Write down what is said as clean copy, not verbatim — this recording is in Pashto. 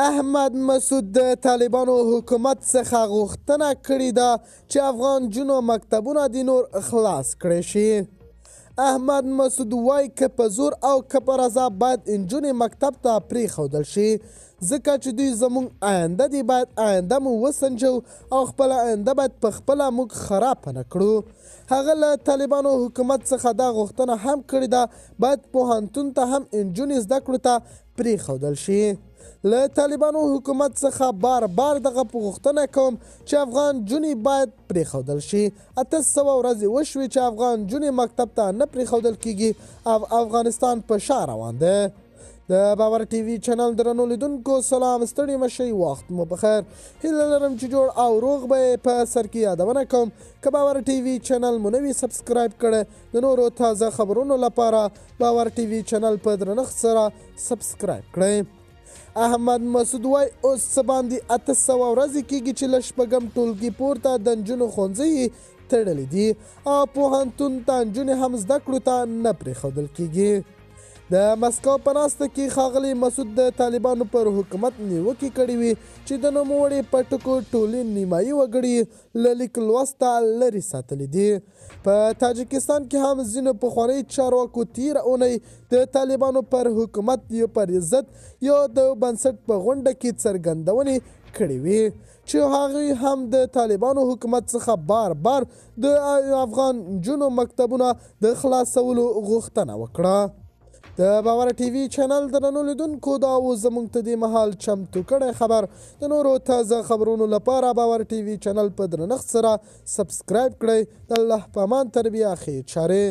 احمد مسعود د طالبانو حکومت څخه غوښتنه کړې ده چې افغان نجونو مکتبونه د نور خلاص کړی شي. احمد مسعود وایي که په زور او که په رضا باید نجونې مکتب ته پرېښودل شي، ځکه چې دوی زموږ آینده دي. باید آینده مو وسنجو او خپله آینده باید په خپله موږ خرابه نه کړو. هغه له طالبانو حکومت څخه دا غوښتنه هم کړې ده باید پوهنتون ته هم نجونې زده کړو ته پرېښودل شي. له طالبانو حکومت څخه بار دغه غوښتنه کوم چې افغان نجونې باید پرېښودل شي. 800 ورځې وشوې چې افغان نجونې مکتب ته نه پرېښودل کېږي او افغانستان په شا روان دی. د باور ټي وي چینل درنو لیدونکو سلام، ستړي مشئ، وخت مو بخیر. هیله لرم چې جوړ او روغ به یې. په سر کې یادونه کوم که باور ټي وي چینل مو نه وي سبسکرایب کړی، د نورو تازه خبرونو لپاره باور ټي وي چینل په درنښت سره سبسکرایب کړئ. احمد مسعود وایي اوس څه باندې 800 ورځې کېږي چې له شپږم ټولګي پورته د نجونو ښوونځي تړلي دي او پوهنتون ته نجونې هم زده کړو ته نه پرېښودل کېږي. د مسکو په ناسته کې ښاغلي مسعود د طالبانو پر حکومت نیوکې کړې وي چې د نوموړي په ټکو ټولې نیمایي وګړي له لیک لوسته لرې ساتلي دي. په تاجکستان کې هم ځینو پخواني چارواکو تېره اونۍ د طالبانو پر حکومت پر ضد یو د بنسټ په غونډه کې څرګندونې کړې وې چې هغوی هم د طالبانو حکومت څخه بار د افغان نجونو مکتبونه د خلاصولو غوښتنه وکړه. د باور ټي وي چینل درنو لیدونکو دا و زموږ ته دې مهال چمتو کړی خبر. د نورو تازه خبرونو لپاره باور ټي وي چینل په درنښت سره سبسکرایب کړئ. د الله په امان تر بیا ښې چارې.